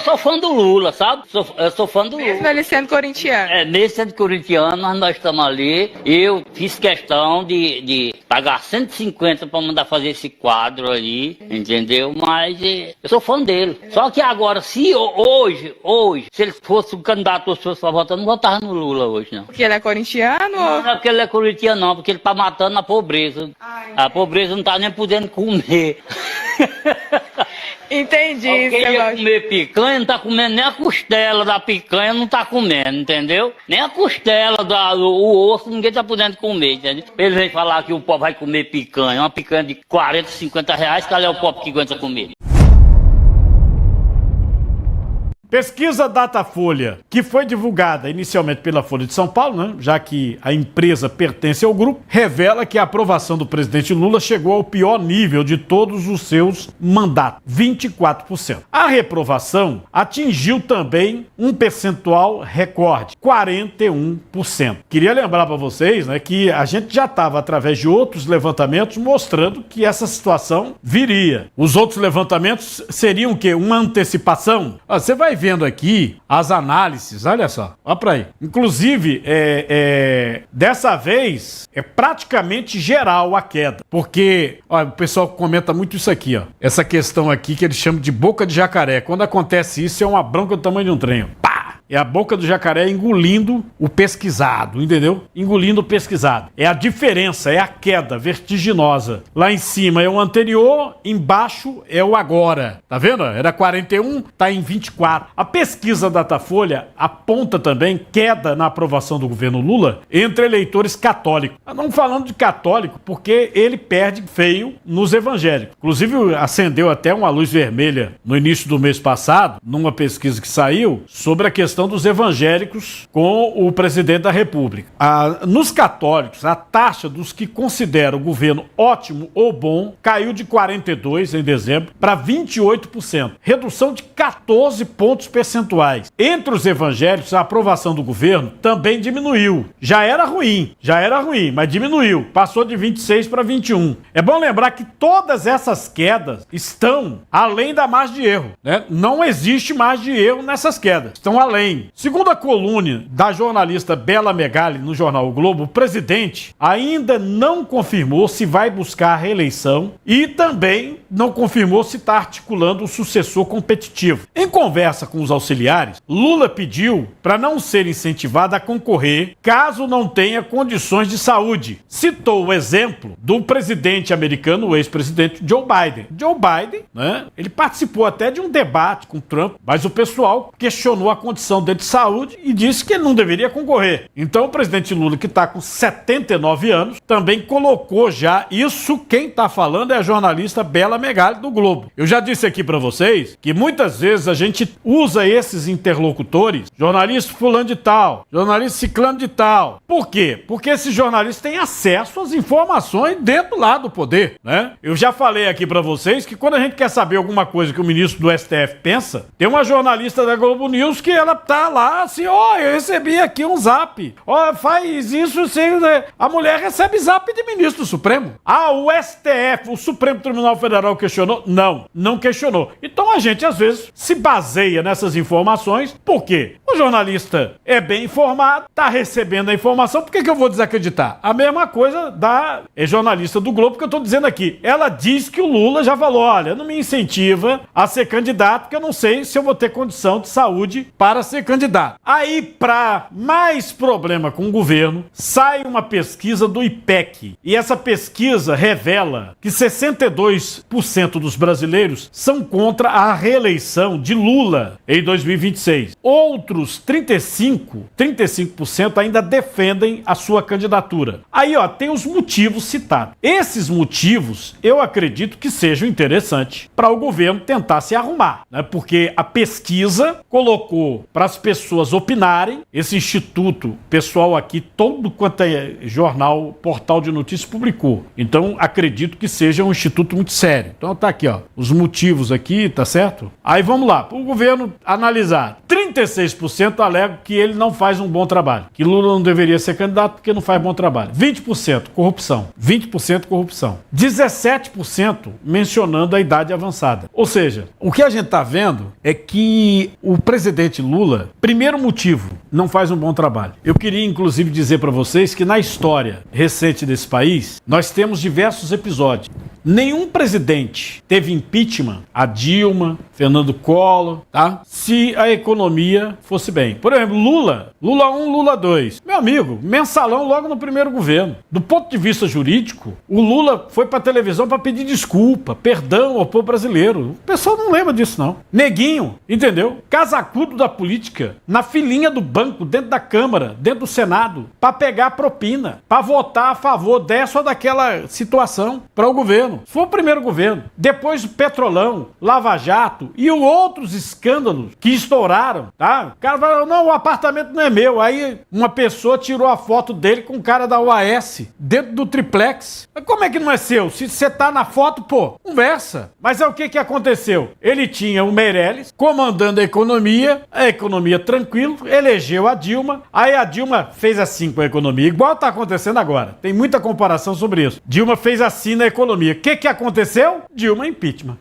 sou fã do Lula, sabe? Eu sou fã do Lula. Mesmo ele sendo corintiano. Mesmo sendo corintiano, nós estamos ali. Eu fiz questão de pagar 150 para mandar fazer esse quadro ali, entendeu? Mas eu sou fã dele. Só que agora, se hoje, se ele fosse o candidato às pessoas para votar, eu não votava no Lula hoje, não. Porque ele é corintiano? Não é porque ele é corintiano, não, porque ele tá matando a pobreza. A pobreza não tá nem podendo comer. Entendi. Porque ele ia comer picanha, não tá comendo nem a costela da picanha, não tá comendo, entendeu? Nem a costela, o osso, ninguém tá podendo comer, entendeu? Ele vem falar que o povo vai comer picanha, uma picanha de 40, 50 reais, qual é o povo que aguenta comer? Pesquisa Datafolha, que foi divulgada inicialmente pela Folha de São Paulo, né, já que a empresa pertence ao grupo, revela que a aprovação do presidente Lula chegou ao pior nível de todos os seus mandatos, 24%. A reprovação atingiu também um percentual recorde, 41%. Queria lembrar para vocês, né, que a gente já estava, através de outros levantamentos, mostrando que essa situação viria. Os outros levantamentos seriam o quê? Uma antecipação? Você vai vendo aqui as análises, olha só, olha pra aí. Inclusive, dessa vez, é praticamente geral a queda, porque ó, o pessoal comenta muito isso aqui, ó. Essa questão aqui que eles chamam de boca de jacaré. Quando acontece isso, é uma bronca do tamanho de um trem, ó. Pá! É a boca do jacaré engolindo o pesquisado, entendeu? Engolindo o pesquisado. É a diferença, é a queda vertiginosa. Lá em cima é o anterior, embaixo é o agora. Tá vendo? Era 41, tá em 24. A pesquisa Datafolha aponta também queda na aprovação do governo Lula entre eleitores católicos. Não falando de católico, porque ele perde feio nos evangélicos. Inclusive, acendeu até uma luz vermelha no início do mês passado, numa pesquisa que saiu, sobre a questão dos evangélicos com o presidente da República. Nos católicos, a taxa dos que consideram o governo ótimo ou bom caiu de 42% em dezembro para 28%, redução de 14 pontos percentuais. Entre os evangélicos, a aprovação do governo também diminuiu. Já era ruim, mas diminuiu, passou de 26% para 21%. É bom lembrar que todas essas quedas estão além da margem de erro, né? Não existe margem de erro nessas quedas, estão além. Segundo a coluna da jornalista Bela Megali no jornal O Globo, o presidente ainda não confirmou se vai buscar a reeleição e também não confirmou se está articulando um sucessor competitivo. Em conversa com os auxiliares, Lula pediu para não ser incentivado a concorrer caso não tenha condições de saúde. Citou o exemplo do presidente americano, o ex-presidente Joe Biden. Joe Biden, né, ele participou até de um debate com Trump, mas o pessoal questionou a condição dele de saúde e disse que ele não deveria concorrer. Então o presidente Lula, que está com 79 anos, também colocou já isso. Quem está falando é a jornalista Bela Megali do Globo. Eu já disse aqui para vocês que muitas vezes a gente usa esses interlocutores, jornalista fulano de tal, jornalista ciclano de tal. Por quê? Porque esses jornalistas têm acesso às informações dentro lá do poder, né? Eu já falei aqui para vocês que quando a gente quer saber alguma coisa que o ministro do STF pensa, tem uma jornalista da Globo News que ela tá lá assim, eu recebi aqui um zap, faz isso, a mulher recebe zap de ministro do Supremo. O STF, o Supremo Tribunal Federal questionou? Não questionou. Então a gente às vezes se baseia nessas informações, por quê? O jornalista é bem informado, tá recebendo a informação, por que eu vou desacreditar? A mesma coisa da jornalista do Globo que eu tô dizendo aqui. Ela diz que o Lula já falou, olha, não me incentiva a ser candidato, porque eu não sei se eu vou ter condição de saúde para ser candidato. Aí, para mais problema com o governo, sai uma pesquisa do IPEC. E essa pesquisa revela que 62% dos brasileiros são contra a reeleição de Lula em 2026. Outros 35% ainda defendem a sua candidatura. Aí, tem os motivos citados. Esses motivos, eu acredito que sejam interessantes para o governo tentar se arrumar, né? Porque a pesquisa colocou para as pessoas opinarem. Esse instituto, pessoal aqui, todo quanto é jornal, portal de notícias publicou. Então, acredito que seja um instituto muito sério. Então, tá aqui, os motivos aqui, tá certo? Aí, vamos lá, para o governo analisar. 36% alegam que ele não faz um bom trabalho, que Lula não deveria ser candidato porque não faz bom trabalho. 20% corrupção. 20% corrupção. 17% mencionando a idade avançada. Ou seja, o que a gente está vendo é que o presidente Lula, primeiro motivo, não faz um bom trabalho. Eu queria, inclusive, dizer para vocês que na história recente desse país, nós temos diversos episódios. Nenhum presidente teve impeachment, a Dilma, Fernando Collor, tá? Se a economia fosse bem. Por exemplo, Lula 1, Lula 2. Meu amigo, mensalão logo no primeiro governo. Do ponto de vista jurídico, o Lula foi pra televisão para pedir desculpa, perdão ao povo brasileiro. O pessoal não lembra disso, não. Neguinho, entendeu? Casacudo da política, na filinha do banco, dentro da Câmara, dentro do Senado, para pegar propina, para votar a favor dessa ou daquela situação para o governo. Foi o primeiro governo. Depois o Petrolão, Lava Jato e outros escândalos que estouraram, tá? O cara falou, não, o apartamento não é meu. Aí uma pessoa tirou a foto dele com o cara da UAS dentro do triplex. Mas como é que não é seu? Se você tá na foto, pô, conversa. Mas é o que aconteceu? Ele tinha o Meirelles comandando a economia tranquilo, elegeu a Dilma, aí a Dilma fez assim com a economia, igual tá acontecendo agora. Tem muita comparação sobre isso. Dilma fez assim na economia. O que aconteceu? Dilma impeachment.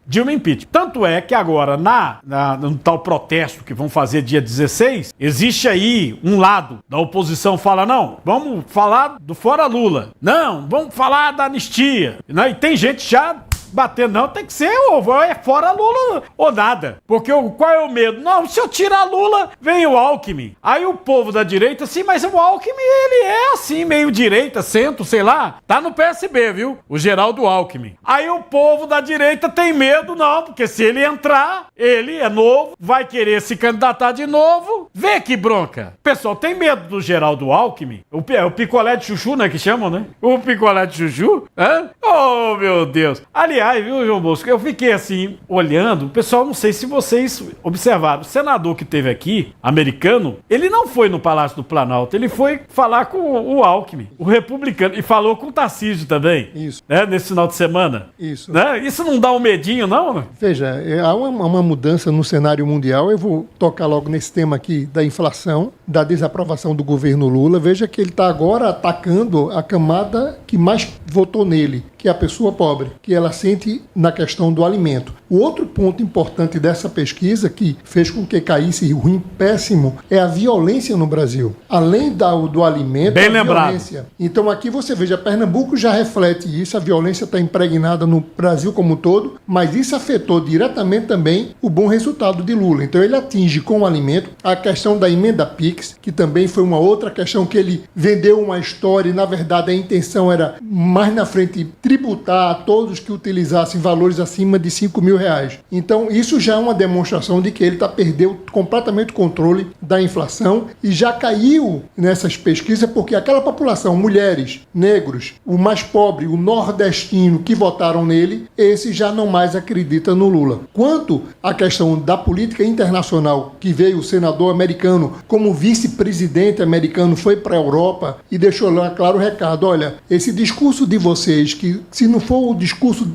Tanto é que agora, no tal protesto que vão fazer dia 16, existe aí um lado da oposição fala, não, vamos falar do fora Lula. Não, vamos falar da anistia. E tem gente já batendo, não, tem que ser ou é fora Lula ou nada. Porque qual é o medo? Não, se eu tirar Lula, vem o Alckmin. Aí o povo da direita, sim, mas o Alckmin, ele é assim, meio direita, centro, sei lá, tá no PSB, viu? O Geraldo Alckmin. Aí o povo da direita tem medo, não, porque se ele entrar, ele é novo, vai querer se candidatar de novo. Vê que bronca. O pessoal tem medo do Geraldo Alckmin. O picolé de chuchu, né, que chamam, né? O picolé de chuchu, hã? Oh, meu Deus. Aliás, viu, João Bosco, eu fiquei assim, olhando, o pessoal, não sei se vocês observaram, o senador que teve aqui, americano, ele não foi no Palácio do Planalto, ele foi falar com o Alckmin, o republicano, e falou com o Tarcísio também. Isso. Né, nesse final de semana. Isso. Né? Isso não dá um medinho, não? Veja, há uma mudança no cenário mundial, eu vou tocar logo nesse tema aqui da inflação, da desaprovação do governo Lula. Veja que ele está agora atacando a camada que mais votou nele, que é a pessoa pobre, que ela sente na questão do alimento. O outro ponto importante dessa pesquisa, que fez com que caísse ruim, péssimo, é a violência no Brasil. Além do alimento, bem a lembrado. Violência. Então aqui você veja, Pernambuco já reflete isso, a violência está impregnada no Brasil como um todo, mas isso afetou diretamente também o bom resultado de Lula. Então ele atinge com o alimento a questão da emenda PIX, que também foi uma outra questão que ele vendeu uma história e na verdade a intenção era mais na frente tributar a todos que utilizassem valores acima de R$5.000. Então isso já é uma demonstração de que ele perdeu completamente o controle da inflação e já caiu nessas pesquisas porque aquela população, mulheres, negros, o mais pobre, o nordestino que votaram nele, esse já não mais acredita no Lula. Quanto à questão da política internacional, que veio o senador americano como vice-presidente americano, foi para a Europa e deixou lá claro o recado, olha, esse discurso de vocês, que se não for o discurso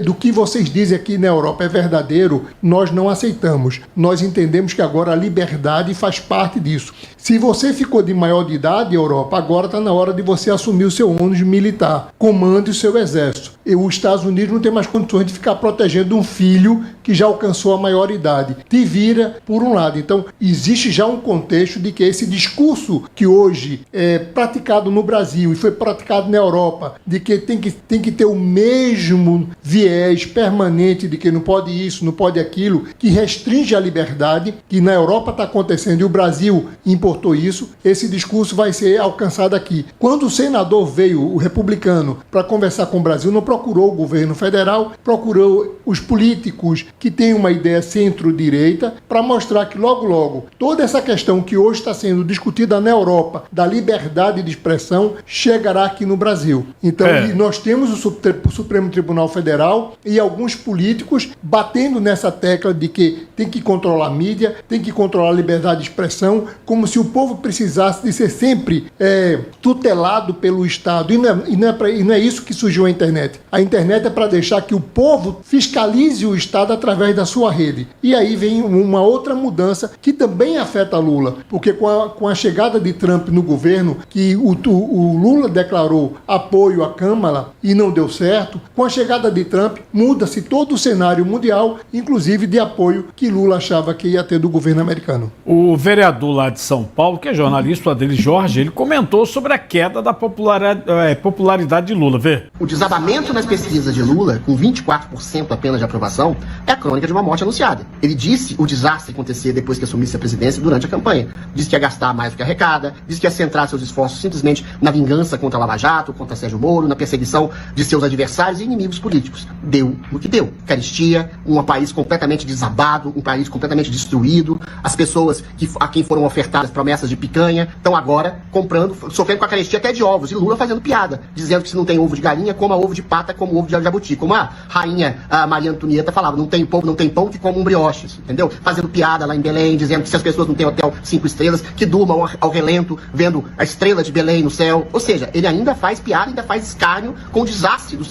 do que vocês dizem aqui na Europa é verdadeiro, nós não aceitamos. Nós entendemos que agora a liberdade faz parte disso. Se você ficou de maior de idade, Europa, agora está na hora de você assumir o seu ônus militar. Comande o seu exército. E os Estados Unidos não tem mais condições de ficar protegendo um filho que já alcançou a maioridade. Te vira por um lado. Então, existe já um contexto de que esse discurso que hoje é praticado no Brasil e foi praticado na Europa, de que tem que ter o mesmo viés permanente de que não pode isso, não pode aquilo, que restringe a liberdade, que na Europa está acontecendo e o Brasil importou isso, esse discurso vai ser alcançado aqui. Quando o senador veio, o republicano, para conversar com o Brasil, não procurou o governo federal, procurou os políticos que têm uma ideia centro-direita, para mostrar que logo, logo, toda essa questão que hoje está sendo discutida na Europa, da liberdade de expressão, chegará aqui no Brasil. Então, nós temos o Supremo Tribunal Federal e alguns políticos batendo nessa tecla de que tem que controlar a mídia, tem que controlar a liberdade de expressão, como se o povo precisasse de ser sempre tutelado pelo Estado. E não é isso que surgiu a internet. A internet é para deixar que o povo fiscalize o Estado através da sua rede. E aí vem uma outra mudança que também afeta Lula, porque com a chegada de Trump no governo, que o Lula declarou apoio à Câmara e não deu certo, com a chegada de Trump muda-se todo o cenário mundial, inclusive de apoio que Lula achava que ia ter do governo americano. O vereador lá de São Paulo, que é jornalista, o Adelis Jorge, ele comentou sobre a queda da popularidade de Lula. Vê? O desabamento nas pesquisas de Lula, com 24% apenas de aprovação, é a crônica de uma morte anunciada. Ele disse o desastre que acontecia depois que assumisse a presidência durante a campanha. Disse que ia gastar mais do que arrecada, disse que ia centrar seus esforços simplesmente na vingança contra a Lava Jato, contra Sérgio Moro, na perseguição de seus adversários e inimigos políticos. Deu no que deu. Carestia, um país completamente desabado, um país completamente destruído, as pessoas a quem foram ofertadas promessas de picanha estão agora comprando, sofrendo com a carestia até de ovos, e Lula fazendo piada, dizendo que se não tem ovo de galinha, coma ovo de pata, como ovo de jabuti, como a rainha Maria Antonieta falava, não tem povo, não tem pão que coma um brioche, entendeu? Fazendo piada lá em Belém, dizendo que se as pessoas não têm hotel 5 estrelas, que durmam ao relento, vendo a estrela de Belém no céu. Ou seja, ele ainda faz piada, ainda faz escárnio com o desastre do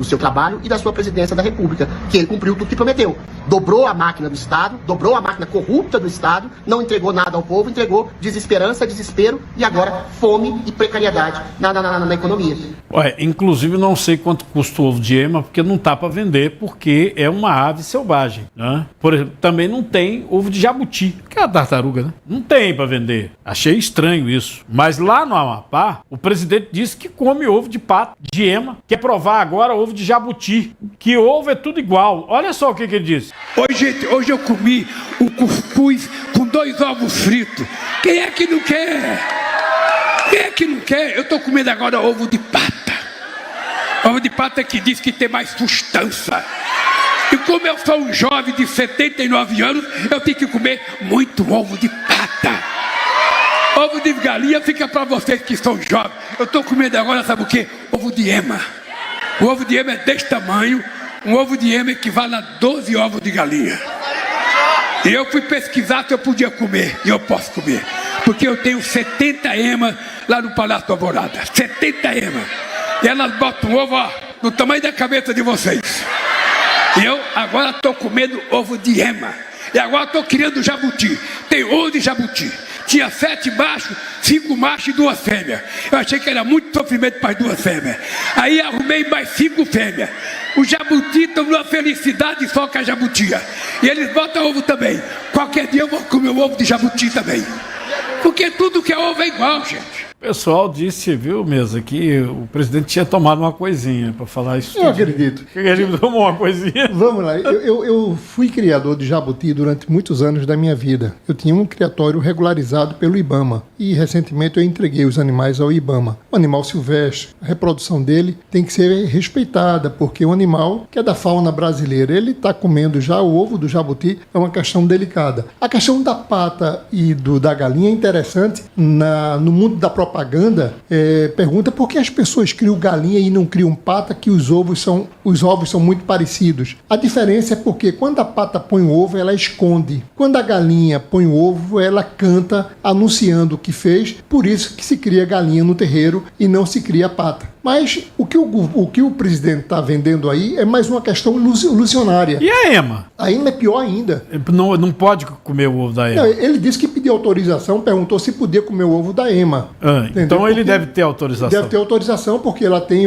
seu trabalho e da sua presidência da República, que ele cumpriu tudo que prometeu. Dobrou a máquina do Estado, dobrou a máquina corrupta do Estado, não entregou nada ao povo, entregou desesperança, desespero e agora fome e precariedade na economia. Ué, inclusive não sei quanto custa o ovo de ema, porque não tá para vender, porque é uma ave selvagem, né? Por exemplo, também não tem ovo de jabuti, que é a tartaruga, né? Não tem para vender. Achei estranho isso. Mas lá no Amapá, o presidente disse que come ovo de pato, de ema, quer provar agora ovo de jabuti, que ovo é tudo igual. Olha só o que ele disse. Oi, gente, hoje eu comi um cuscuz com 2 ovos fritos. Quem é que não quer? Quem é que não quer? Eu tô comendo agora ovo de pata. Ovo de pata que diz que tem mais sustância. E como eu sou um jovem de 79 anos, eu tenho que comer muito ovo de pata. Ovo de galinha fica para vocês que são jovens. Eu tô comendo agora, sabe o quê? Ovo de ema. O ovo de ema é desse tamanho. Um ovo de ema equivale a 12 ovos de galinha. E eu fui pesquisar se eu podia comer. E eu posso comer. Porque eu tenho 70 emas lá no Palácio do Alvorada. 70 emas. E elas botam ovo, ó, no tamanho da cabeça de vocês. E eu agora estou comendo ovo de ema. E agora estou criando jabuti. Tem ovo de jabuti. Tinha 7 machos, 5 machos e 2 fêmeas. Eu achei que era muito sofrimento para as 2 fêmeas. Aí arrumei mais 5 fêmeas. Os jabuti estão numa felicidade só com a jabutia. E eles botam ovo também. Qualquer dia eu vou comer o ovo de jabuti também. Porque tudo que é ovo é igual, gente. O pessoal disse, viu, Mesa, que o presidente tinha tomado uma coisinha para falar isso. Eu acredito. Ele tomou uma coisinha. Vamos lá, eu fui criador de jabuti durante muitos anos da minha vida. Eu tinha um criatório regularizado pelo IBAMA e recentemente eu entreguei os animais ao IBAMA. O animal silvestre, a reprodução dele tem que ser respeitada, porque o animal que é da fauna brasileira, ele está comendo já o ovo do jabuti, é uma questão delicada. A questão da pata e da galinha é interessante. No mundo da propaganda, pergunta por que as pessoas criam galinha e não criam pata, que os ovos são muito parecidos. A diferença é porque quando a pata põe o ovo, ela esconde. Quando a galinha põe o ovo, ela canta anunciando o que fez, por isso que se cria galinha no terreiro e não se cria pata. Mas o que o presidente está vendendo aí é mais uma questão ilusionária. E a ema? A ema é pior ainda. Não pode comer o ovo da ema. Não, ele disse que pediu autorização, perguntou se podia comer o ovo da ema. Então ele deve ter autorização. Deve ter autorização, porque ela tem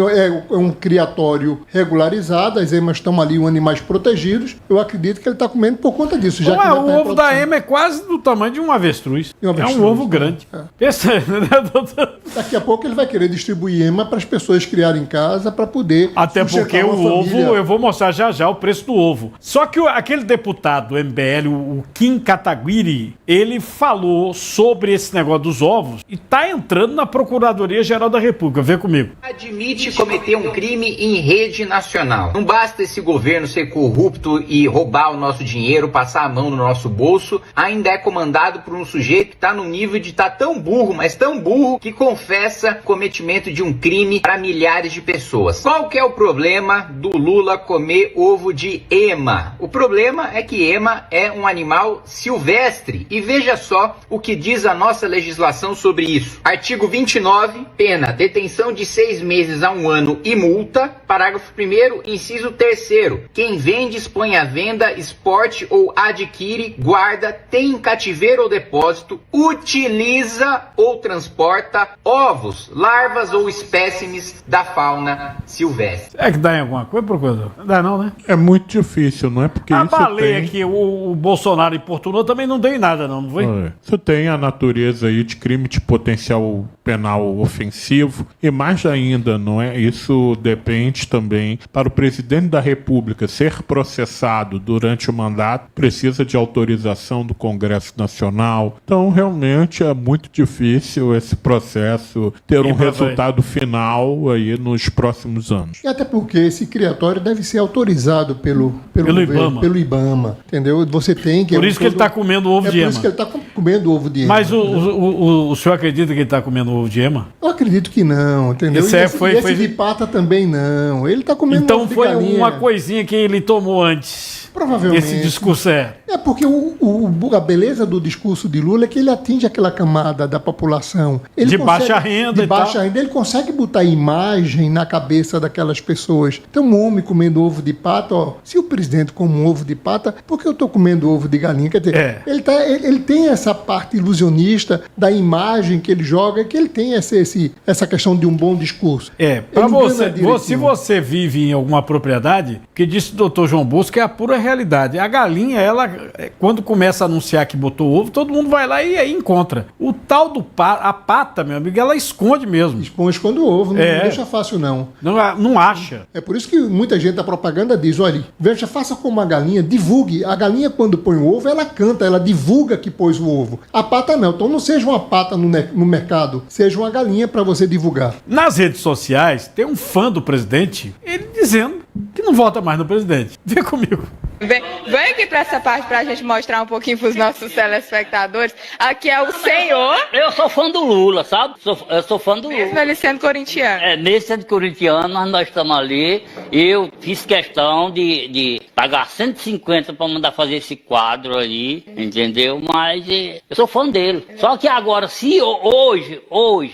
um criatório regularizado, as emas estão ali, animais protegidos. Eu acredito que ele está comendo por conta disso. Já que o ovo da ema é quase do tamanho de um avestruz. É um ovo grande. Pensa, né, doutor? Daqui a pouco ele vai querer distribuir ema para as pessoas criarem em casa para poder... Até porque o ovo, eu vou mostrar já o preço do ovo. Só que aquele deputado do MBL, o Kim Kataguiri, ele falou sobre esse negócio dos ovos e tá entrando na Procuradoria-Geral da República. Vê comigo. Admite cometer um crime em rede nacional. Não basta esse governo ser corrupto e roubar o nosso dinheiro, passar a mão no nosso bolso, ainda é comandado por um sujeito que está no nível de estar tão burro, mas tão burro, que confessa o cometimento de um crime para para milhares de pessoas. Qual que é o problema do Lula comer ovo de ema? O problema é que ema é um animal silvestre. E veja só o que diz a nossa legislação sobre isso. Artigo 29, pena, detenção de 6 meses a 1 ano e multa. Parágrafo 1º, inciso 3º. Quem vende, expõe à venda, exporte ou adquire, guarda, tem em cativeiro ou depósito, utiliza ou transporta ovos, larvas ou espécimes da fauna silvestre. É que dá em alguma coisa, procurador? Não dá não, né? É muito difícil, não é? Porque A isso baleia tem... que o Bolsonaro importunou também não deu em nada, não foi? Isso tem a natureza aí de crime de potencial penal ofensivo e mais ainda, não é? Isso depende também para o presidente da República ser processado durante o mandato, precisa de autorização do Congresso Nacional. Então, realmente é muito difícil esse processo ter um resultado final aí nos próximos anos. E até porque esse criatório deve ser autorizado pelo governo, pelo IBAMA, entendeu? Você tem que... Por isso que ele está comendo ovo de ema. Por isso que ele está comendo ovo de ema. Mas o senhor acredita que ele está comendo ovo de ema? Eu acredito que não, entendeu? Esse de pata também não. Ele está comendo então ovo de foi galinha. uma coisinha que ele tomou antes. Provavelmente. Esse discurso é. É porque a beleza do discurso de Lula é que ele atinge aquela camada da população. Ele de baixa renda de e baixa tal. renda. Ele consegue botar imagem na cabeça daquelas pessoas. Então, um homem comendo ovo de pata, ó, se o presidente come um ovo de pata, por que eu estou comendo ovo de galinha? Quer dizer, ele tem essa parte ilusionista da imagem que ele joga, que ele tem essa questão de um bom discurso. Para você, se você vive em alguma propriedade, que disse o doutor João Bosco, é a pura realidade. A galinha, ela, quando começa a anunciar que botou ovo, todo mundo vai lá e aí encontra. O tal a pata, meu amigo, ela esconde mesmo. Esconde o ovo, não deixa fácil não. Não acha. É por isso que muita gente da propaganda diz, olha, veja, faça como a galinha, divulgue. A galinha, quando põe o ovo, ela canta, ela divulga que pôs o ovo. A pata não. Então não seja uma pata no mercado, seja uma galinha para você divulgar. Nas redes sociais, tem um fã do presidente, ele dizendo que não vota mais no presidente. Vem comigo. Vem aqui pra essa parte pra gente mostrar um pouquinho pros nossos telespectadores. Aqui é o senhor. Eu sou fã do Lula, sabe? Eu sou fã do Lula. Mesmo ele sendo corintiano. Mesmo sendo corintiano, nós estamos ali. Eu fiz questão de pagar 150 para mandar fazer esse quadro ali, entendeu? Mas eu sou fã dele. Só que agora, se hoje,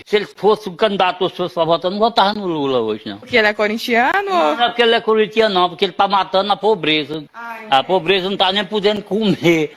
se ele fosse o candidato às pessoas para votar, eu não votava no Lula hoje, não. Porque ele é corintiano? Não é porque ele é corintiano, não, porque ele tá matando a pobreza. A pobreza não tá nem podendo comer.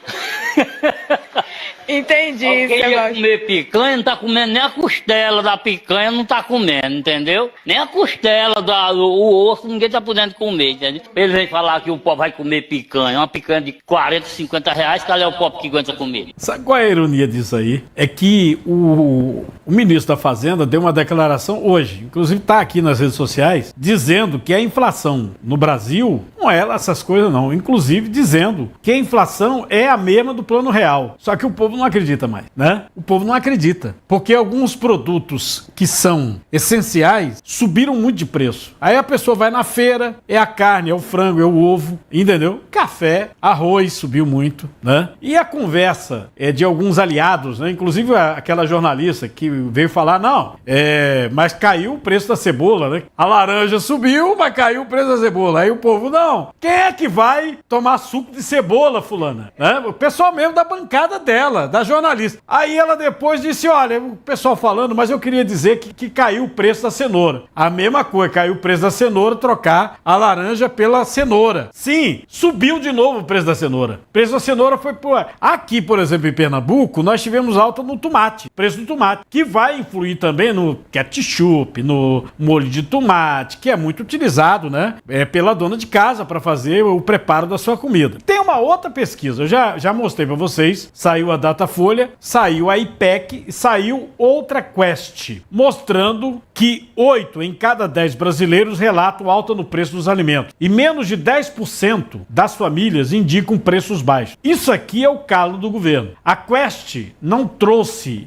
Entendi. Quem ia comer picanha, não tá comendo nem a costela da picanha, não tá comendo, entendeu? Nem a costela, o osso, ninguém tá podendo comer, entendeu? Ele vem falar que o pobre vai comer picanha, uma picanha de 40, 50 reais, qual é o pobre que aguenta comer? Sabe qual é a ironia disso aí? É que o ministro da Fazenda deu uma declaração hoje, inclusive tá aqui nas redes sociais, dizendo que a inflação no Brasil não é essas coisas não, inclusive dizendo que a inflação é a mesma do Plano Real, só que o povo não acredita mais, né? O povo não acredita, porque alguns produtos que são essenciais subiram muito de preço. Aí a pessoa vai na feira, é a carne, é o frango, é o ovo, entendeu? Café, arroz subiu muito, né? E a conversa de alguns aliados, né? Inclusive aquela jornalista que veio falar, não, mas caiu o preço da cebola, né? A laranja subiu, mas caiu o preço da cebola. Aí o povo, não, quem é que vai tomar suco de cebola, fulana? Né? O pessoal mesmo da bancada dela, da jornalista. Aí ela depois disse, olha, o pessoal falando, mas eu queria dizer que caiu o preço da cenoura. A mesma coisa, caiu o preço da cenoura, trocar a laranja pela cenoura. Sim, subiu de novo o preço da cenoura. O preço da cenoura foi por... Aqui, por exemplo, em Pernambuco, nós tivemos alta no tomate, preço do tomate, que vai influir também no ketchup, no molho de tomate, que é muito utilizado, né? Pela dona de casa para fazer o preparo da sua comida. Tem uma outra pesquisa, eu já mostrei para vocês, saiu a Datafolha, saiu a IPEC e saiu outra Quest, mostrando que 8 em cada 10 brasileiros relatam alta no preço dos alimentos e menos de 10% das famílias indicam preços baixos. Isso aqui é o calo do governo. A Quest não trouxe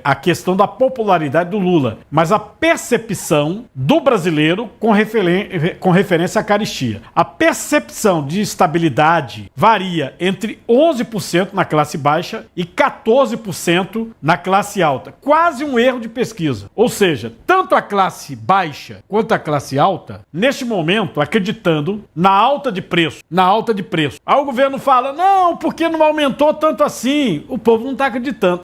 a questão da popularidade do Lula, mas a percepção do brasileiro com referência à caristia. A percepção de estabilidade varia entre 11% na classe baixa baixa e 14% na classe alta. Quase um erro de pesquisa. Ou seja, tanto a classe baixa quanto a classe alta, neste momento, acreditando na alta de preço. Na alta de preço. Aí o governo fala, não, porque não aumentou tanto assim. O povo não está acreditando.